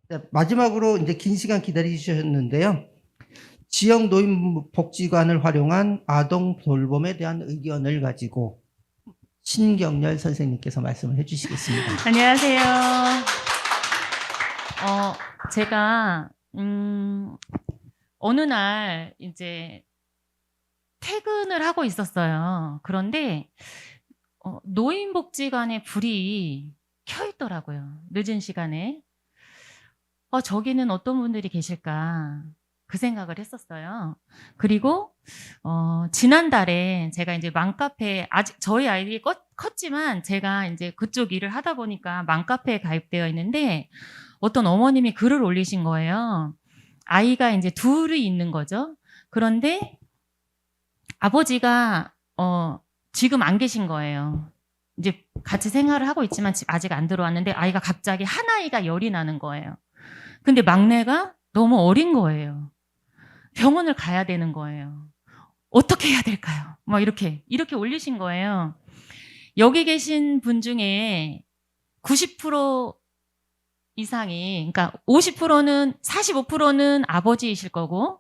네, 마지막으로 이제 긴 시간 기다리셨는데요. 지역 노인복지관을 활용한 아동 돌봄에 대한 의견을 가지고 신경렬 선생님께서 말씀을 해주시겠습니다. 안녕하세요. 제가 어느 날 이제 퇴근을 하고 있었어요. 그런데 노인복지관에 불이 켜 있더라고요. 늦은 시간에. 저기는 어떤 분들이 계실까? 그 생각을 했었어요. 그리고 지난달에 제가 이제 맘카페, 아직 저희 아이들이 컸지만 제가 이제 그쪽 일을 하다 보니까 맘카페에 가입되어 있는데 어떤 어머님이 글을 올리신 거예요. 아이가 이제 둘이 있는 거죠. 그런데 아버지가 지금 안 계신 거예요. 이제 같이 생활을 하고 있지만 아직 안 들어왔는데 아이가 갑자기 한 아이가 열이 나는 거예요. 근데 막내가 너무 어린 거예요. 병원을 가야 되는 거예요. 어떻게 해야 될까요? 막 이렇게 올리신 거예요. 여기 계신 분 중에 90% 이상이, 그러니까 50%는, 45%는 아버지이실 거고,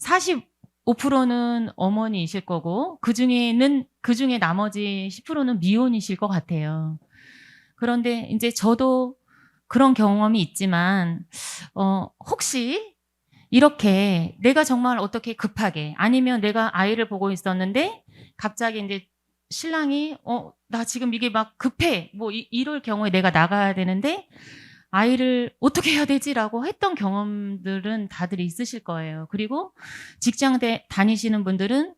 45%는 어머니이실 거고, 그 중에 나머지 10%는 미혼이실 것 같아요. 그런데 이제 저도 그런 경험이 있지만, 혹시 이렇게 내가 정말 어떻게 급하게, 아니면 내가 아이를 보고 있었는데 갑자기 이제 신랑이 나 지금 이게 막 급해 뭐 이럴 경우에 내가 나가야 되는데 아이를 어떻게 해야 되지라고 했던 경험들은 다들 있으실 거예요. 그리고 직장 다니시는 분들은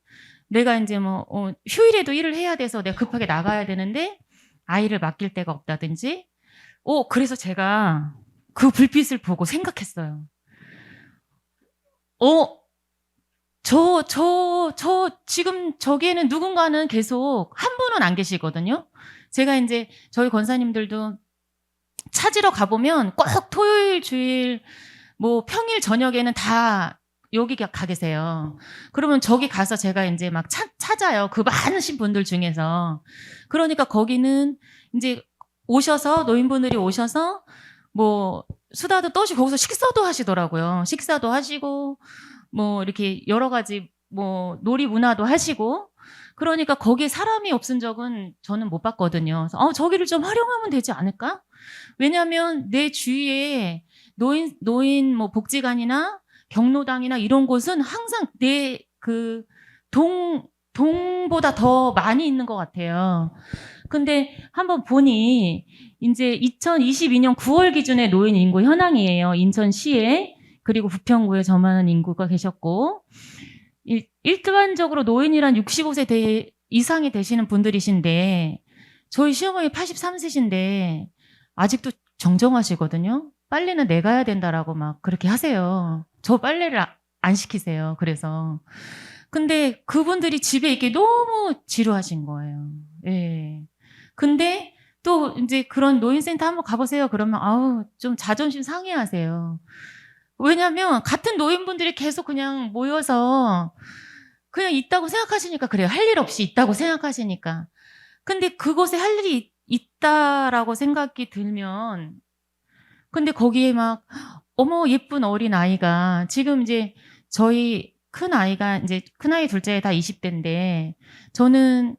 내가 이제 뭐 휴일에도 일을 해야 돼서 내가 급하게 나가야 되는데 아이를 맡길 데가 없다든지. 그래서 제가 그 불빛을 보고 생각했어요. 지금 저기에는 누군가는 계속 한 분은 안 계시거든요. 제가 이제 저희 권사님들도 찾으러 가보면 꼭 토요일, 주일, 뭐 평일 저녁에는 다 여기 가 계세요. 그러면 저기 가서 제가 이제 막 찾아요. 그 많으신 분들 중에서. 그러니까 거기는 이제 노인분들이 오셔서 뭐 수다도 떠시고 거기서 식사도 하시더라고요. 식사도 하시고 뭐 이렇게 여러 가지 뭐 놀이 문화도 하시고. 그러니까 거기에 사람이 없은 적은 저는 못 봤거든요. 그래서 저기를 좀 활용하면 되지 않을까? 왜냐하면 내 주위에 노인 뭐 복지관이나 경로당이나 이런 곳은 항상 내 그 동보다 더 많이 있는 것 같아요. 근데 한번 보니 이제 2022년 9월 기준의 노인 인구 현황이에요. 인천시에. 그리고 부평구에 저만한 인구가 계셨고, 일반적으로 노인이란 65세 이상이 되시는 분들이신데 저희 시어머니 83세신데 아직도 정정하시거든요. 빨래는 내가 해야 된다라고 막 그렇게 하세요. 저 빨래를 안 시키세요. 그래서. 근데 그분들이 집에 있기 너무 지루하신 거예요. 예. 근데 또 이제 그런 노인센터 한번 가보세요. 그러면 좀 자존심 상해하세요. 왜냐면 같은 노인분들이 계속 그냥 모여서 그냥 있다고 생각하시니까 그래요. 할 일 없이 있다고 생각하시니까. 근데 그곳에 할 일이 있다라고 생각이 들면, 근데 거기에 막 어머 예쁜 어린 아이가 지금 이제 저희 큰 아이 둘째 다 20대인데 저는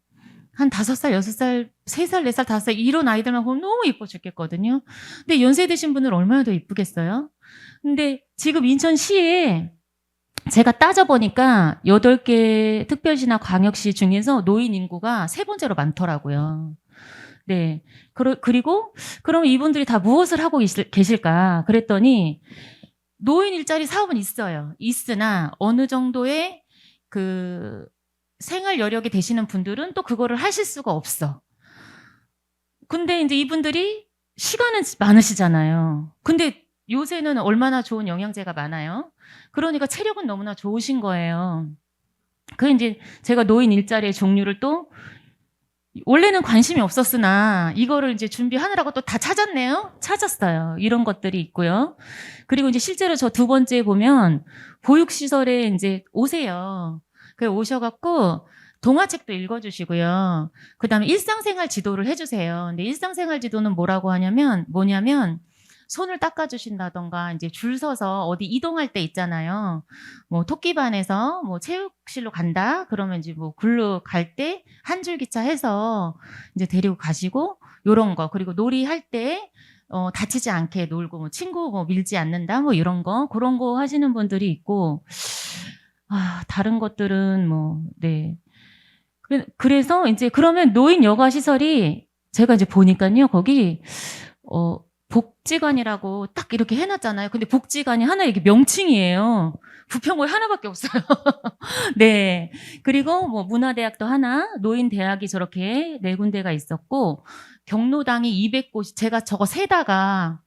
한 5살, 6살, 3살, 4살, 5살 이런 아이들만 보면 너무 예뻐 죽겠거든요. 근데 연세 드신 분은 얼마나 더 예쁘겠어요? 근데 지금 인천시에 제가 따져보니까 8개 특별시나 광역시 중에서 노인 인구가 3번째로 많더라고요. 네. 그리고 그럼 이분들이 다 무엇을 하고 계실까? 그랬더니 노인 일자리 사업은 있어요. 있으나 어느 정도의 그 생활 여력이 되시는 분들은 또 그거를 하실 수가 없어. 근데 이제 이분들이 시간은 많으시잖아요. 근데 요새는 얼마나 좋은 영양제가 많아요. 그러니까 체력은 너무나 좋으신 거예요. 그 이제 제가 노인 일자리의 종류를 또 원래는 관심이 없었으나 이거를 이제 준비하느라고 또 다 찾았어요. 이런 것들이 있고요. 그리고 이제 실제로 저 2번째 보면 보육시설에 이제 오세요. 그 오셔갖고 동화책도 읽어주시고요. 그 다음에 일상생활 지도를 해주세요. 근데 일상생활 지도는 뭐냐면 손을 닦아주신다던가 이제 줄 서서 어디 이동할 때 있잖아요. 뭐 토끼반에서 뭐 체육실로 간다 그러면 이제 뭐 굴로 갈 때 한 줄 기차 해서 이제 데리고 가시고 요런 거 그리고 놀이할 때 다치지 않게 놀고 뭐 친구 뭐 밀지 않는다 뭐 이런 거 그런 거 하시는 분들이 있고 다른 것들은 뭐 네. 그래서 이제 그러면 노인 여가 시설이 제가 이제 보니까요 거기 복지관이라고 딱 이렇게 해놨잖아요. 근데 복지관이 하나 이게 명칭이에요. 부평구에 하나밖에 없어요. 네. 그리고 뭐 문화대학도 하나, 노인대학이 저렇게 4군데가 있었고 경로당이 200곳이 제가 저거 세다가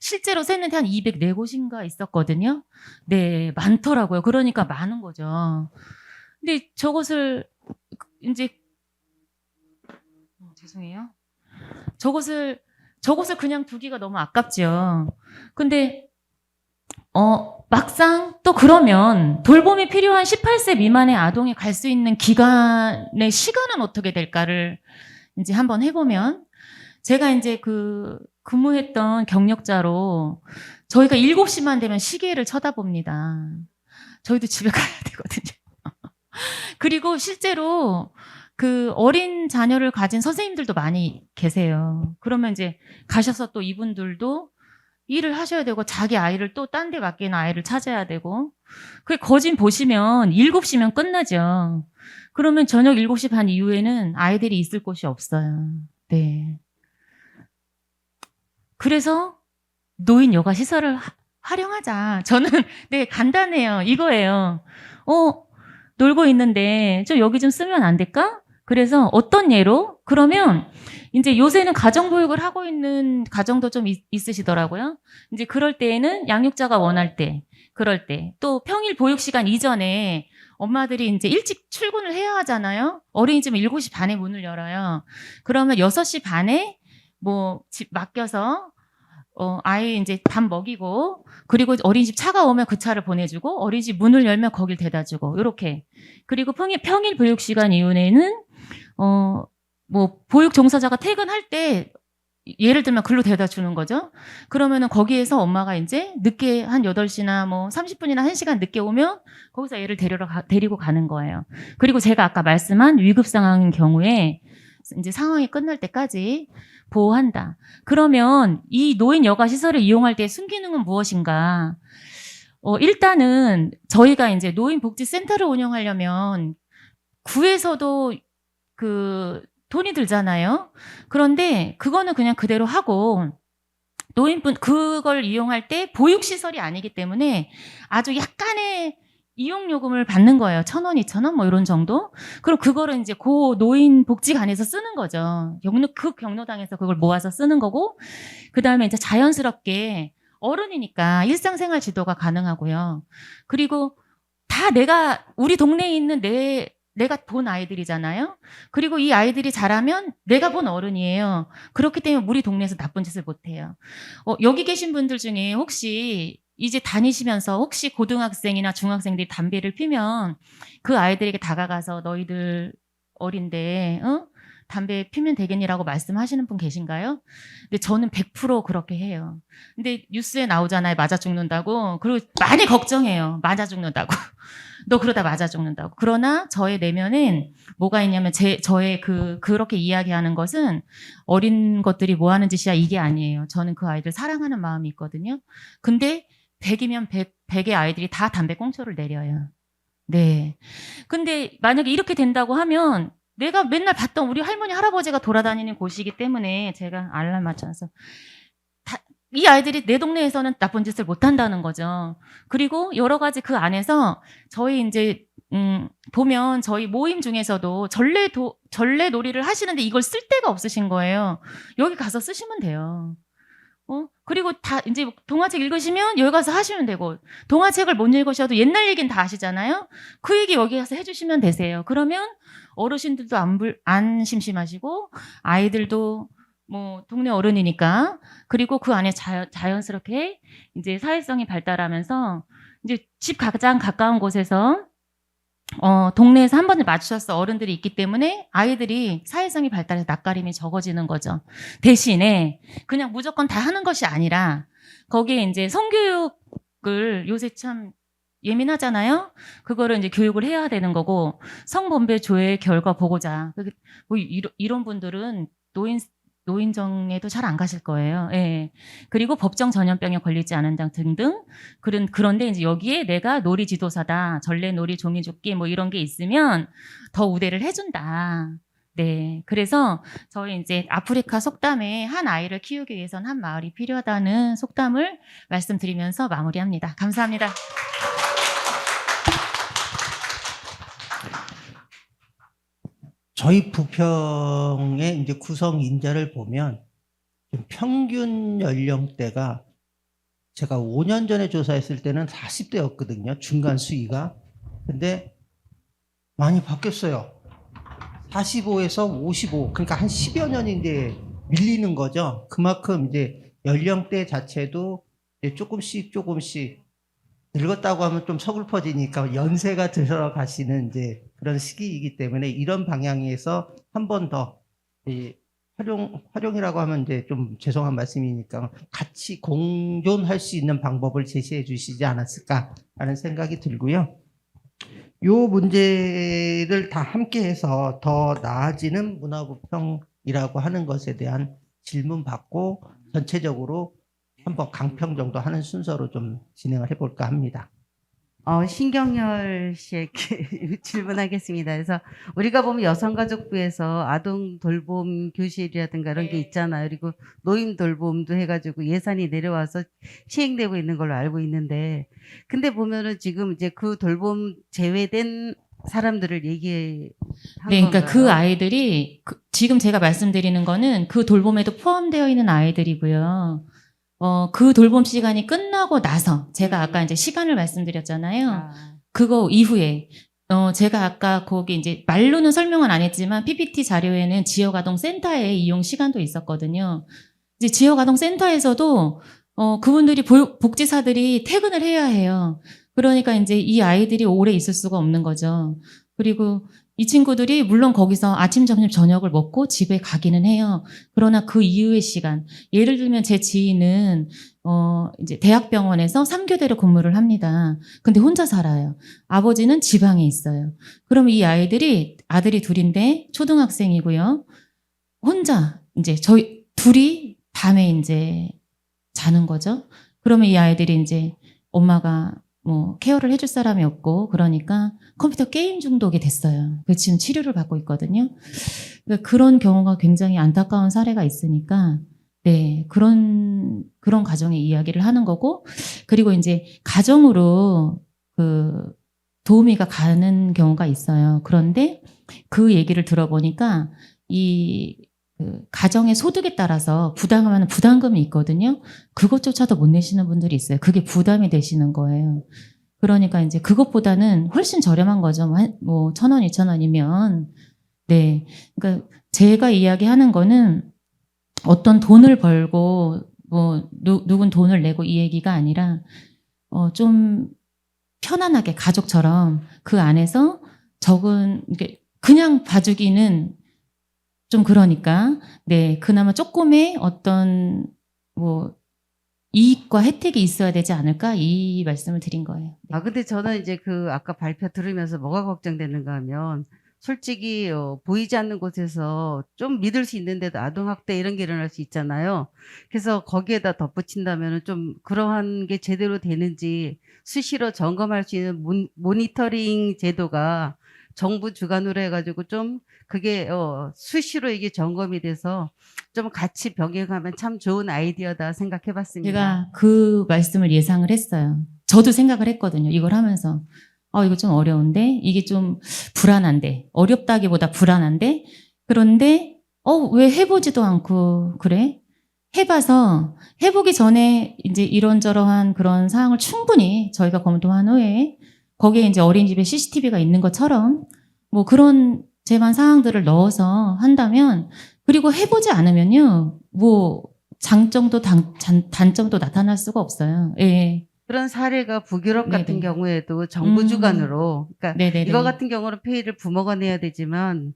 실제로 셌는데 한 204곳인가 있었거든요. 네, 많더라고요. 그러니까 많은 거죠. 근데 저것을 이제 죄송해요. 저것을 그냥 두기가 너무 아깝죠. 근데 막상 또 그러면 돌봄이 필요한 18세 미만의 아동이 갈 수 있는 기간의 시간은 어떻게 될까를 이제 한번 해보면 제가 이제 근무했던 경력자로 저희가 7시만 되면 시계를 쳐다봅니다. 저희도 집에 가야 되거든요. 그리고 실제로 어린 자녀를 가진 선생님들도 많이 계세요. 그러면 이제 가셔서 또 이분들도 일을 하셔야 되고 자기 아이를 또 딴 데 맡기는 아이를 찾아야 되고 그 거진 보시면 7시면 끝나죠. 그러면 저녁 7시 반 이후에는 아이들이 있을 곳이 없어요. 네. 그래서 노인 여가 시설을 활용하자. 저는 네 간단해요. 이거예요. 놀고 있는데 좀 여기 좀 쓰면 안 될까? 그래서 어떤 예로? 그러면 이제 요새는 가정보육을 하고 있는 가정도 좀 있으시더라고요. 이제 그럴 때에는 양육자가 원할 때, 그럴 때, 또 평일 보육 시간 이전에 엄마들이 이제 일찍 출근을 해야 하잖아요. 어린이집은 7시 반에 문을 열어요. 그러면 6시 반에 뭐 집 맡겨서 아이 이제 밥 먹이고 그리고 어린이집 차가 오면 그 차를 보내주고 어린이집 문을 열면 거길 대다주고 이렇게 그리고 평일 보육 시간 이후에는 뭐 보육 종사자가 퇴근할 때 예를 들면 글로 데려다 주는 거죠. 그러면은 거기에서 엄마가 이제 늦게 한 8시나 뭐 30분이나 1시간 늦게 오면 거기서 애를 데리고 가는 거예요. 그리고 제가 아까 말씀한 위급 상황인 경우에 이제 상황이 끝날 때까지 보호한다. 그러면 이 노인 여가 시설을 이용할 때 순기능은 무엇인가? 일단은 저희가 이제 노인복지센터를 운영하려면 구에서도 돈이 들잖아요. 그런데 그거는 그냥 그대로 하고 노인분 그걸 이용할 때 보육시설이 아니기 때문에 아주 약간의 이용요금을 받는 거예요. 1,000원, 2,000원 뭐 이런 정도. 그럼 그거를 이제 노인복지관에서 쓰는 거죠. 그 경로당에서 그걸 모아서 쓰는 거고 그다음에 이제 자연스럽게 어른이니까 일상생활 지도가 가능하고요. 그리고 다 우리 동네에 있는 내가 본 아이들이잖아요. 그리고 이 아이들이 자라면 내가 본 어른이에요. 그렇기 때문에 우리 동네에서 나쁜 짓을 못해요. 여기 계신 분들 중에 혹시 이제 다니시면서 혹시 고등학생이나 중학생들이 담배를 피면 그 아이들에게 다가가서 너희들 어린데 담배 피면 되겠니라고 말씀하시는 분 계신가요? 근데 저는 100% 그렇게 해요. 근데 뉴스에 나오잖아요. 맞아 죽는다고. 그리고 많이 걱정해요. 맞아 죽는다고. 너 그러다 맞아 죽는다고. 그러나 저의 내면은 뭐가 있냐면 저의 그렇게 이야기하는 것은 어린 것들이 뭐 하는 짓이야 이게 아니에요. 저는 그 아이들 사랑하는 마음이 있거든요. 근데 100이면 100의 아이들이 다 담배 꽁초를 내려요. 네. 근데 만약에 이렇게 된다고 하면 내가 맨날 봤던 우리 할머니 할아버지가 돌아다니는 곳이기 때문에 제가 알람 맞춰서 이 아이들이 내 동네에서는 나쁜 짓을 못 한다는 거죠. 그리고 여러 가지 그 안에서 저희 이제 보면 저희 모임 중에서도 전래 놀이를 하시는데 이걸 쓸 데가 없으신 거예요. 여기 가서 쓰시면 돼요. 그리고 다 이제 동화책 읽으시면 여기 가서 하시면 되고 동화책을 못 읽으셔도 옛날 얘기는 다 아시잖아요. 그 얘기 여기 가서 해주시면 되세요. 그러면 어르신들도 안 심심하시고 아이들도 뭐 동네 어른이니까 그리고 그 안에 자연스럽게 이제 사회성이 발달하면서 이제 집 가장 가까운 곳에서 동네에서 한 번을 맞추셔서 어른들이 있기 때문에 아이들이 사회성이 발달해서 낯가림이 적어지는 거죠. 대신에 그냥 무조건 다 하는 것이 아니라 거기에 이제 성교육을 요새 참 예민하잖아요. 그거를 이제 교육을 해야 되는 거고 성범죄 조회 결과 보고자. 뭐 이런 분들은 노인정에도 잘 안 가실 거예요. 예. 그리고 법정 전염병에 걸리지 않은 장 등등. 그런데 이제 여기에 내가 놀이 지도사다, 전래 놀이 종이 줍기 뭐 이런 게 있으면 더 우대를 해준다. 네. 그래서 저희 이제 아프리카 속담에 한 아이를 키우기 위해선 한 마을이 필요하다는 속담을 말씀드리면서 마무리합니다. 감사합니다. 저희 부평의 이제 구성 인자를 보면 좀 평균 연령대가 제가 5년 전에 조사했을 때는 40대였거든요. 중간 수위가. 근데 많이 바뀌었어요. 45에서 55. 그러니까 한 10여 년이 이제 밀리는 거죠. 그만큼 이제 연령대 자체도 이제 조금씩 늙었다고 하면 좀 서글퍼지니까 연세가 들어가시는 이제 그런 시기이기 때문에 이런 방향에서 한 번 더 활용이라고 하면 이제 좀 죄송한 말씀이니까 같이 공존할 수 있는 방법을 제시해 주시지 않았을까라는 생각이 들고요. 요 문제를 다 함께 해서 더 나아지는 문화부평이라고 하는 것에 대한 질문 받고 전체적으로 한번 강평 정도 하는 순서로 좀 진행을 해볼까 합니다. 신경열 씨에게 질문하겠습니다. 그래서 우리가 보면 여성가족부에서 아동 돌봄 교실이라든가 이런 게 있잖아요. 그리고 노인 돌봄도 해가지고 예산이 내려와서 시행되고 있는 걸로 알고 있는데, 근데 보면은 지금 이제 그 돌봄 제외된 사람들을 얘기한 네, 그러니까 건가요? 그 아이들이 지금 제가 말씀드리는 거는 그 돌봄에도 포함되어 있는 아이들이고요. 그 돌봄 시간이 끝나고 나서 제가 아까 이제 시간을 말씀드렸잖아요. 그거 이후에 제가 아까 거기 이제 말로는 설명은 안 했지만 PPT 자료에는 지역아동센터의 이용 시간도 있었거든요. 이제 지역아동센터에서도 그분들이 복지사들이 퇴근을 해야 해요. 그러니까 이제 이 아이들이 오래 있을 수가 없는 거죠. 그리고 이 친구들이 물론 거기서 아침, 점심, 저녁을 먹고 집에 가기는 해요. 그러나 그 이후의 시간, 예를 들면 제 지인은 이제 대학병원에서 3교대로 근무를 합니다. 근데 혼자 살아요. 아버지는 지방에 있어요. 그럼 이 아들이 둘인데 초등학생이고요. 혼자 이제 저희 둘이 밤에 이제 자는 거죠. 그러면 이 아이들이 이제 엄마가 뭐 케어를 해줄 사람이 없고 그러니까 컴퓨터 게임 중독이 됐어요. 그 지금 치료를 받고 있거든요. 그러니까 그런 경우가 굉장히 안타까운 사례가 있으니까 네, 그런 가정의 이야기를 하는 거고, 그리고 이제 가정으로 그 도우미가 가는 경우가 있어요. 그런데 그 얘기를 들어보니까 그 가정의 소득에 따라서 부담하는 부담금이 있거든요. 그것조차도 못 내시는 분들이 있어요. 그게 부담이 되시는 거예요. 그러니까 이제 그것보다는 훨씬 저렴한 거죠. 뭐 1,000원, 2,000원이면. 네. 그러니까 제가 이야기하는 거는 어떤 돈을 벌고 뭐 누군 돈을 내고 이 얘기가 아니라 좀 편안하게 가족처럼 그 안에서 그냥 봐주기는 좀 그러니까 네, 그나마 조금의 어떤 뭐 이익과 혜택이 있어야 되지 않을까 이 말씀을 드린 거예요. 네. 근데 저는 이제 아까 발표 들으면서 뭐가 걱정되는가 하면, 솔직히 보이지 않는 곳에서 좀 믿을 수 있는데도 아동학대 이런 게 일어날 수 있잖아요. 그래서 거기에다 덧붙인다면 좀 그러한 게 제대로 되는지 수시로 점검할 수 있는 모니터링 제도가 정부 주관으로 해가지고 좀 그게 수시로 이게 점검이 돼서 좀 같이 병행하면 참 좋은 아이디어다 생각해봤습니다. 제가 그 말씀을 예상을 했어요. 저도 생각을 했거든요. 이걸 하면서 이거 좀 어려운데, 이게 좀 불안한데, 어렵다기보다 불안한데, 그런데 왜 해보지도 않고 그래? 해봐서 해보기 전에 이제 이런저러한 그런 사항을 충분히 저희가 검토한 후에 거기에 이제 어린이집에 CCTV가 있는 것처럼 뭐 그런 제만 사항들을 넣어서 한다면, 그리고 해보지 않으면요, 뭐 장점도 단점도 나타날 수가 없어요. 예. 그런 사례가 북유럽 같은 네네. 경우에도 정부 주관으로, 그러니까 네네네. 이거 같은 경우는 페이를 부모가 내야 되지만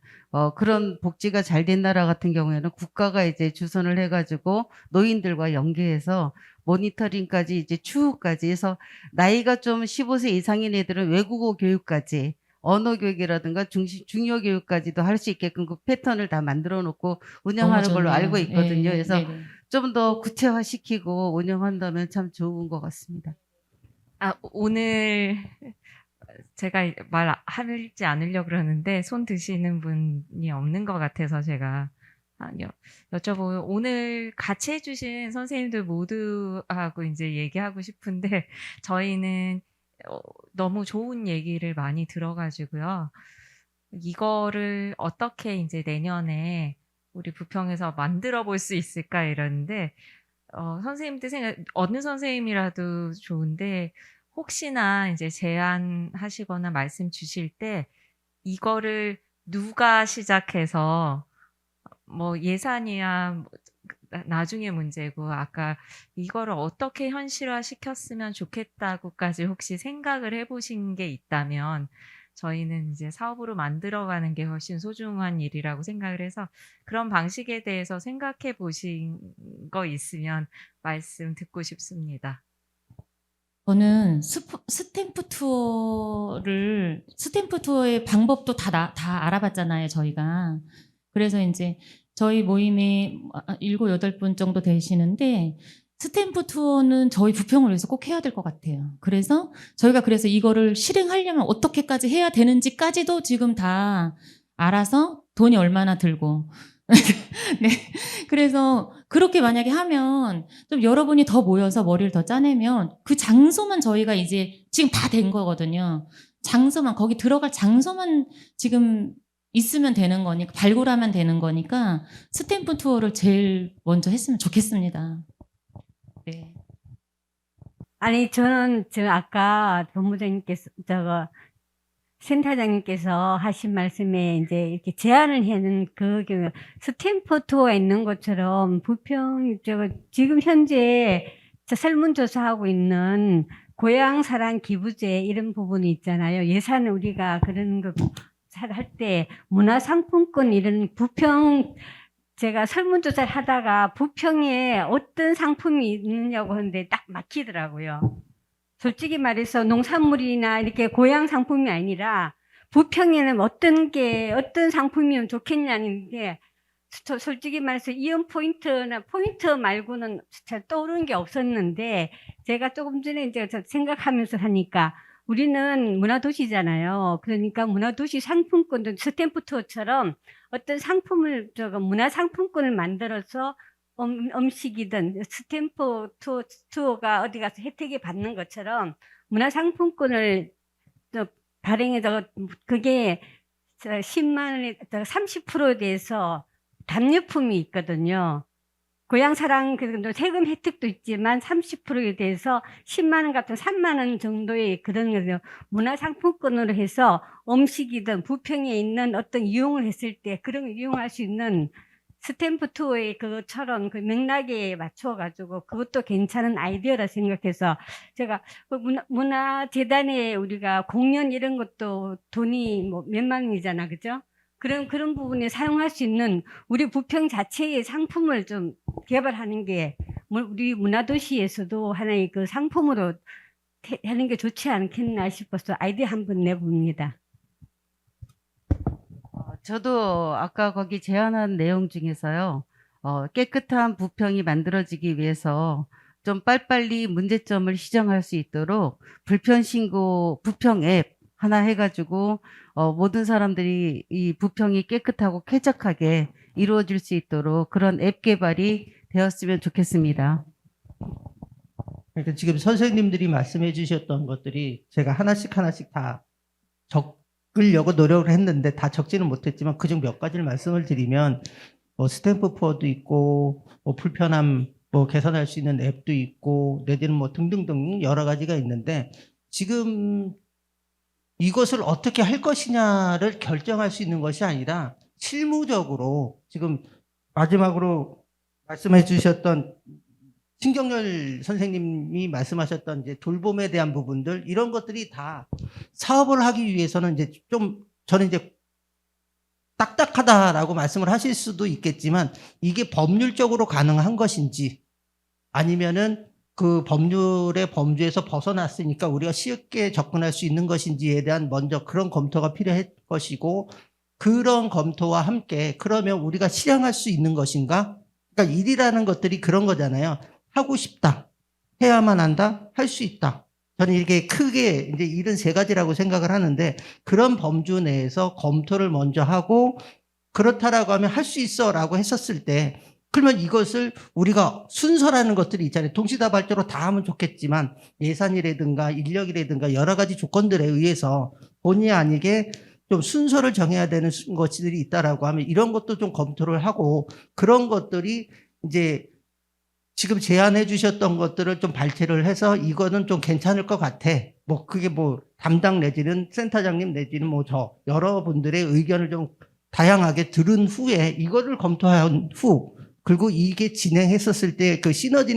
그런 복지가 잘 된 나라 같은 경우에는 국가가 이제 주선을 해가지고 노인들과 연계해서 모니터링까지 이제 추후까지 해서 나이가 좀 15세 이상인 애들은 외국어 교육까지 언어 교육이라든가 중요 교육까지도 할 수 있게끔 그 패턴을 다 만들어 놓고 운영하는 걸로 알고 있거든요. 그래서 네네. 좀 더 구체화시키고 운영한다면 참 좋은 것 같습니다. 오늘 제가 말할지 않으려고 그러는데 손 드시는 분이 없는 것 같아서 제가 여쭤보고 오늘 같이 해주신 선생님들 모두하고 이제 얘기하고 싶은데 저희는 너무 좋은 얘기를 많이 들어가지고요. 이거를 어떻게 이제 내년에 우리 부평에서 만들어 볼 수 있을까 이러는데 선생님들 생각 어느 선생님이라도 좋은데 혹시나 이제 제안하시거나 말씀 주실 때 이거를 누가 시작해서 뭐 예산이야 뭐 나중에 문제고 아까 이거를 어떻게 현실화 시켰으면 좋겠다고까지 혹시 생각을 해보신 게 있다면 저희는 이제 사업으로 만들어가는 게 훨씬 소중한 일이라고 생각을 해서 그런 방식에 대해서 생각해 보신 거 있으면 말씀 듣고 싶습니다. 저는 스탬프 투어의 방법도 다 알아봤잖아요, 저희가. 그래서 이제 저희 모임에 7, 8분 정도 되시는데 스탬프 투어는 저희 부평을 위해서 꼭 해야 될 것 같아요. 그래서 저희가 그래서 이거를 실행하려면 어떻게까지 해야 되는지까지도 지금 다 알아서 돈이 얼마나 들고 네. 그래서 그렇게 만약에 하면 좀 여러분이 더 모여서 머리를 더 짜내면 그 장소만 저희가 이제 지금 다 된 거거든요. 장소만, 거기 들어갈 장소만 지금 있으면 되는 거니까, 발굴하면 되는 거니까 스탬프 투어를 제일 먼저 했으면 좋겠습니다. 네. 아니, 저는 아까 본부장님께서, 센터장님께서 하신 말씀에 이제 이렇게 제안을 하는 그 경우, 스탬프 투어가 있는 것처럼 부평, 지금 현재 설문조사하고 있는 고향 사랑 기부제 이런 부분이 있잖아요. 예산을 우리가 그런 거 할 때 문화상품권 이런 부평, 제가 설문조사를 하다가 부평에 어떤 상품이 있느냐고 하는데 딱 막히더라고요. 솔직히 말해서 농산물이나 이렇게 고향 상품이 아니라 부평에는 어떤 상품이면 좋겠냐는 게 솔직히 말해서 이연 포인트나 포인트 말고는 잘 떠오르는 게 없었는데 제가 조금 전에 이제 생각하면서 하니까 우리는 문화도시잖아요. 그러니까 문화도시 상품권도 스탬프 투어처럼 어떤 상품을 문화 상품권을 만들어서 음식이든 스탬프 투어가 어디 가서 혜택이 받는 것처럼 문화 상품권을 발행해서 그게 10만 원에 30%에 대해서 답례품이 있거든요. 고향사랑 세금 혜택도 있지만 30%에 대해서 10만 원 같은 3만 원 정도의 그런 문화상품권으로 해서 음식이든 부평에 있는 어떤 이용을 했을 때 그런 걸 이용할 수 있는 스탬프 투어의 그것처럼 그 맥락에 맞춰가지고 그것도 괜찮은 아이디어라 생각해서 제가 문화재단에 우리가 공연 이런 것도 돈이 뭐 몇만 원이잖아, 그죠? 그런 부분에 사용할 수 있는 우리 부평 자체의 상품을 좀 개발하는 게 우리 문화도시에서도 하나의 그 상품으로 하는 게 좋지 않겠나 싶어서 아이디어 한번 내봅니다. 저도 아까 거기 제안한 내용 중에서요, 깨끗한 부평이 만들어지기 위해서 좀 빨리빨리 문제점을 시정할 수 있도록 불편신고 부평 앱 하나 해가지고 모든 사람들이 이 부평이 깨끗하고 쾌적하게 이루어질 수 있도록 그런 앱 개발이 되었으면 좋겠습니다. 그러니까 지금 선생님들이 말씀해 주셨던 것들이 제가 하나씩 다 적으려고 노력을 했는데 다 적지는 못했지만 그중 몇 가지를 말씀을 드리면 스탬프 푸어도 있고 불편함 개선할 수 있는 앱도 있고 내지는 등등등 여러 가지가 있는데 지금 이것을 어떻게 할 것이냐를 결정할 수 있는 것이 아니라 실무적으로 지금 마지막으로 말씀해 주셨던 신경렬 선생님이 말씀하셨던 이제 돌봄에 대한 부분들 이런 것들이 다 사업을 하기 위해서는 이제 좀 저는 이제 딱딱하다라고 말씀을 하실 수도 있겠지만 이게 법률적으로 가능한 것인지 아니면은 그 법률의 범주에서 벗어났으니까 우리가 쉽게 접근할 수 있는 것인지에 대한 먼저 그런 검토가 필요할 것이고 그런 검토와 함께 그러면 우리가 실행할 수 있는 것인가? 그러니까 일이라는 것들이 그런 거잖아요. 하고 싶다. 해야만 한다. 할 수 있다. 저는 이게 크게 이제 일은 세 가지라고 생각을 하는데 그런 범주 내에서 검토를 먼저 하고 그렇다라고 하면 할 수 있어라고 했었을 때 그러면 이것을 우리가 순서라는 것들이 있잖아요. 동시다발적으로 다 하면 좋겠지만 예산이라든가 인력이라든가 여러 가지 조건들에 의해서 본의 아니게 좀 순서를 정해야 되는 것들이 있다라고 하면 이런 것도 좀 검토를 하고 그런 것들이 이제 지금 제안해 주셨던 것들을 좀 발췌를 해서 이거는 좀 괜찮을 것 같아. 뭐 그게 뭐 담당 내지는 센터장님 내지는 뭐 저 여러분들의 의견을 좀 다양하게 들은 후에 이거를 검토한 후 그리고 이게 진행했었을 때 그 시너지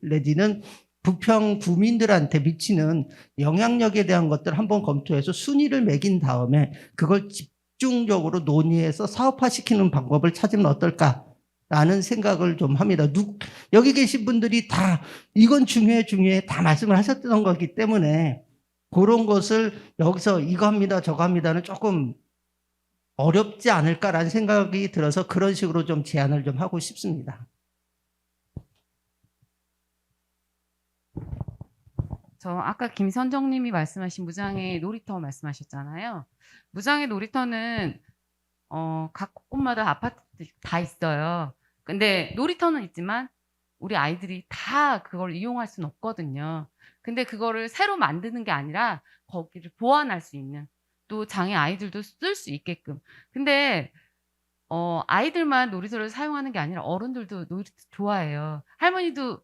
내지는 부평 구민들한테 미치는 영향력에 대한 것들 한번 검토해서 순위를 매긴 다음에 그걸 집중적으로 논의해서 사업화시키는 방법을 찾으면 어떨까라는 생각을 좀 합니다. 여기 계신 분들이 다 이건 중요해 다 말씀을 하셨던 거기 때문에 그런 것을 여기서 이거 합니다 저거 합니다는 조금 어렵지 않을까라는 생각이 들어서 그런 식으로 좀 제안을 좀 하고 싶습니다. 저 아까 김선정님이 말씀하신 무장의 놀이터 말씀하셨잖아요. 무장의 놀이터는 각 곳마다 아파트들이 다 있어요. 근데 놀이터는 있지만 우리 아이들이 다 그걸 이용할 수는 없거든요. 근데 그거를 새로 만드는 게 아니라 거기를 보완할 수 있는 또 장애 아이들도 쓸 수 있게끔. 근데 아이들만 놀이터를 사용하는 게 아니라 어른들도 놀이터 좋아해요. 할머니도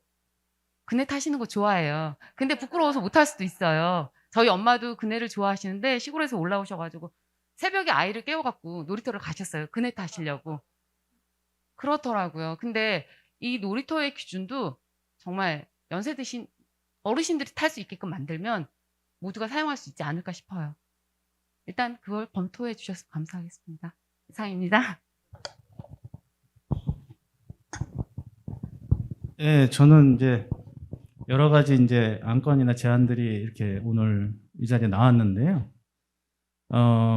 그네 타시는 거 좋아해요. 근데 부끄러워서 못 할 수도 있어요. 저희 엄마도 그네를 좋아하시는데 시골에서 올라오셔가지고 새벽에 아이를 깨워갖고 놀이터를 가셨어요. 그네 타시려고. 그렇더라고요. 근데 이 놀이터의 기준도 정말 연세 드신 어르신들이 탈 수 있게끔 만들면 모두가 사용할 수 있지 않을까 싶어요. 일단 그걸 검토해 주셔서 감사하겠습니다. 이상입니다. 예, 저는 이제 여러 가지 이제 안건이나 제안들이 이렇게 오늘 이 자리에 나왔는데요.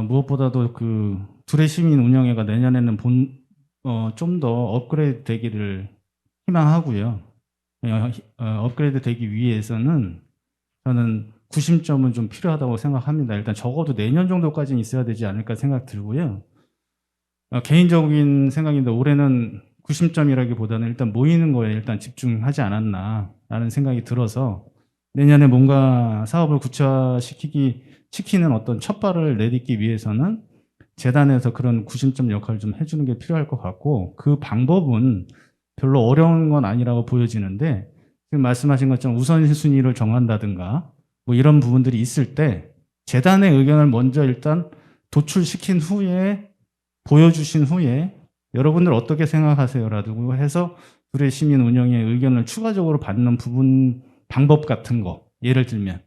무엇보다도 그 둘의 시민 운영회가 내년에는 좀 더 업그레이드 되기를 희망하고요. 업그레이드 되기 위해서는 저는 구심점은 좀 필요하다고 생각합니다. 일단 적어도 내년 정도까지는 있어야 되지 않을까 생각 들고요. 개인적인 생각인데 올해는 구심점이라기보다는 일단 모이는 거에 일단 집중하지 않았나라는 생각이 들어서 내년에 뭔가 사업을 구체화시키는 어떤 첫발을 내딛기 위해서는 재단에서 그런 구심점 역할을 좀 해주는 게 필요할 것 같고 그 방법은 별로 어려운 건 아니라고 보여지는데 지금 말씀하신 것처럼 우선순위를 정한다든가 뭐 이런 부분들이 있을 때 재단의 의견을 먼저 일단 도출시킨 후에 보여주신 후에 여러분들 어떻게 생각하세요라고 해서 둘의 시민 운영의 의견을 추가적으로 받는 부분 방법 같은 거 예를 들면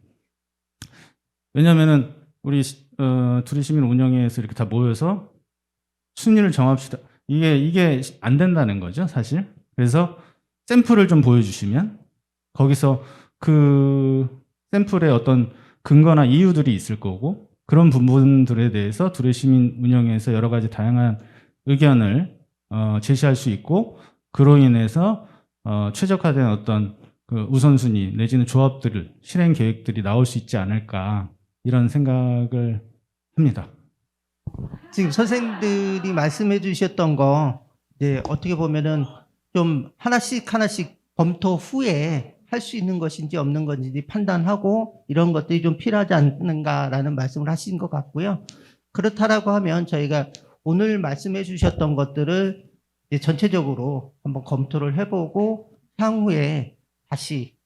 왜냐면은 우리 둘의 시민 운영회에서 이렇게 다 모여서 순위를 정합시다. 이게 안 된다는 거죠, 사실. 그래서 샘플을 좀 보여주시면 거기서 그 샘플의 어떤 근거나 이유들이 있을 거고 그런 부분들에 대해서 둘의 시민 운영회에서 여러 가지 다양한 의견을 제시할 수 있고 그로 인해서 최적화된 어떤 그 우선순위 내지는 조합들을 실행 계획들이 나올 수 있지 않을까 이런 생각을 합니다. 지금 선생님들이 말씀해 주셨던 거 이제 어떻게 보면은 좀 하나씩 검토 후에 할 수 있는 것인지 없는 건지 판단하고 이런 것들이 좀 필요하지 않는가라는 말씀을 하신 것 같고요. 그렇다라고 하면 저희가 오늘 말씀해 주셨던 것들을 이제 전체적으로 한번 검토를 해보고 향후에 다시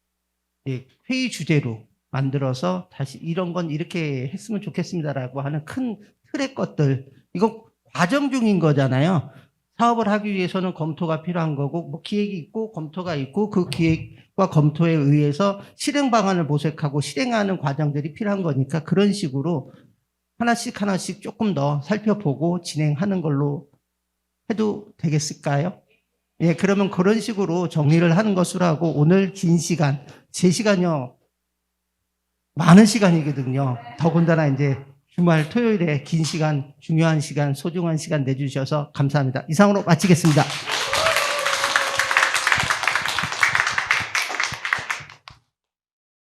회의 주제로 만들어서 다시 이런 건 이렇게 했으면 좋겠습니다라고 하는 큰 틀의 것들 이거 과정 중인 거잖아요. 사업을 하기 위해서는 검토가 필요한 거고 뭐 기획이 있고 검토가 있고 그 기획 과 검토에 의해서 실행 방안을 모색하고 실행하는 과정들이 필요한 거니까 그런 식으로 하나씩 조금 더 살펴보고 진행하는 걸로 해도 되겠을까요? 예, 그러면 그런 식으로 정리를 하는 것으로 하고 오늘 긴 시간, 제 시간이요. 많은 시간이거든요. 더군다나 이제 주말 토요일에 긴 시간, 중요한 시간, 소중한 시간 내주셔서 감사합니다. 이상으로 마치겠습니다.